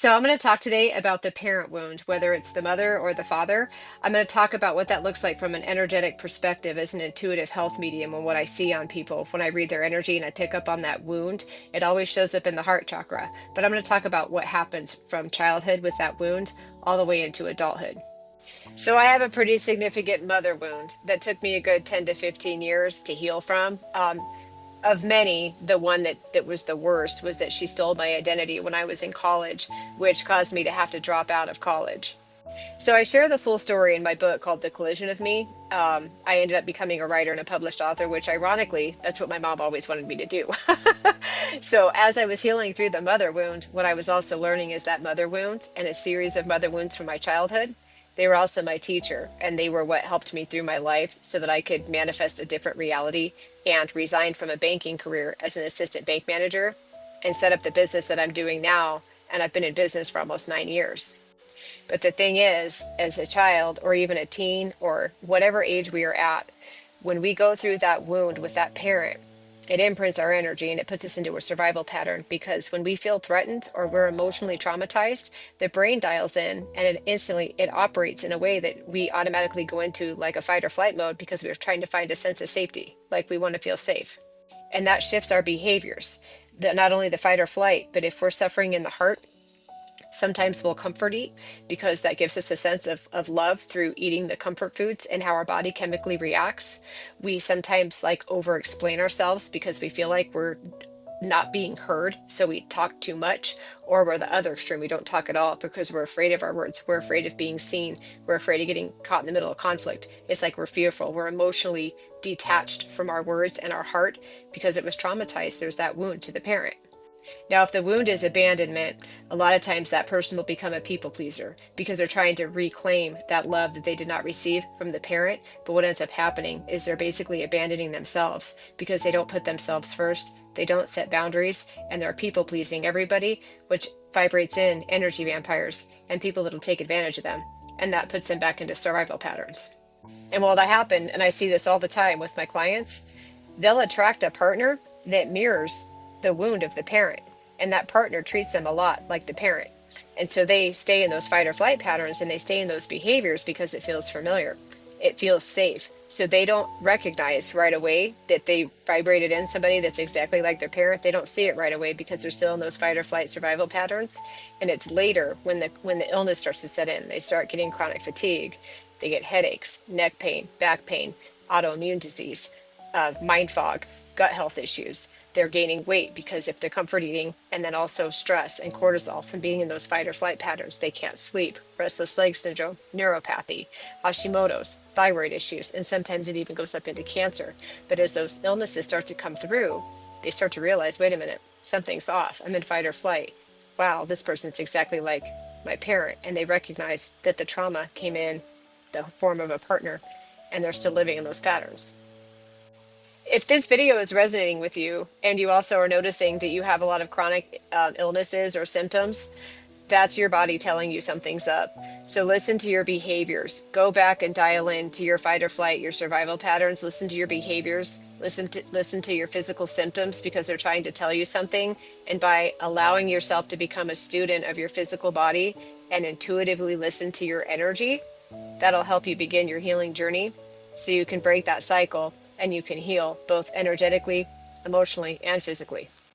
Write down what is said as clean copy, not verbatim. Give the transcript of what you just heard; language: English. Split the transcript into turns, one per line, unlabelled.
So, I'm going to talk today about the parent wound, whether it's the mother or the father. I'm going to talk about what that looks like from an energetic perspective as an intuitive health medium and what I see on people when I read their energy and I pick up on that wound. It always shows up in the heart chakra. But I'm going to talk about what happens from childhood with that wound all the way into adulthood. So, I have a pretty significant mother wound that took me a good 10 to 15 years to heal from. Of many, the one that was the worst was that she stole my identity when I was in college, which caused me to have to drop out of college. So I share the full story in my book called The Collision of Me. I ended up becoming a writer and a published author, which ironically, that's what my mom always wanted me to do. So as I was healing through the mother wound, what I was also learning is that mother wound and a series of mother wounds from my childhood, they were also my teacher, and they were what helped me through my life so that I could manifest a different reality and resign from a banking career as an assistant bank manager and set up the business that I'm doing now. And I've been in business for almost 9 years. But the thing is, as a child or even a teen or whatever age we are at, when we go through that wound with that parent, it imprints our energy and it puts us into a survival pattern because when we feel threatened or we're emotionally traumatized, the brain dials in and it operates in a way that we automatically go into like a fight or flight mode because we're trying to find a sense of safety, like we want to feel safe. And that shifts our behaviors. Not only the fight or flight, but if we're suffering in the heart, sometimes we'll comfort eat because that gives us a sense of love through eating the comfort foods and how our body chemically reacts. We sometimes like over explain ourselves because we feel like we're not being heard. So we talk too much, or we're the other extreme. We don't talk at all because we're afraid of our words. We're afraid of being seen. We're afraid of getting caught in the middle of conflict. It's like we're fearful. We're emotionally detached from our words and our heart because it was traumatized. There's that wound to the parent. Now, if the wound is abandonment, a lot of times that person will become a people pleaser because they're trying to reclaim that love that they did not receive from the parent. But what ends up happening is they're basically abandoning themselves because they don't put themselves first, they don't set boundaries, and they're people pleasing everybody, which vibrates in energy vampires and people that'll take advantage of them. And that puts them back into survival patterns. And while that happen, and I see this all the time with my clients, they'll attract a partner that mirrors the wound of the parent. And that partner treats them a lot like the parent. And so they stay in those fight or flight patterns and they stay in those behaviors because it feels familiar. It feels safe. So they don't recognize right away that they vibrated in somebody that's exactly like their parent. They don't see it right away because they're still in those fight or flight survival patterns. And it's later when the illness starts to set in. They start getting chronic fatigue. They get headaches, neck pain, back pain, autoimmune disease, mind fog, gut health issues. They're gaining weight because if they're comfort eating and then also stress and cortisol from being in those fight or flight patterns, they can't sleep, restless leg syndrome, neuropathy, Hashimoto's, thyroid issues, and sometimes it even goes up into cancer. But as those illnesses start to come through, they start to realize, wait a minute, something's off. I'm in fight or flight. Wow, this person's exactly like my parent. And they recognize that the trauma came in the form of a partner and they're still living in those patterns. If this video is resonating with you and you also are noticing that you have a lot of chronic illnesses or symptoms, that's your body telling you something's up. So listen to your behaviors. Go back and dial in to your fight or flight, your survival patterns. Listen to your behaviors. Listen to your physical symptoms because they're trying to tell you something. And by allowing yourself to become a student of your physical body and intuitively listen to your energy, that'll help you begin your healing journey so you can break that cycle and you can heal both energetically, emotionally, and physically.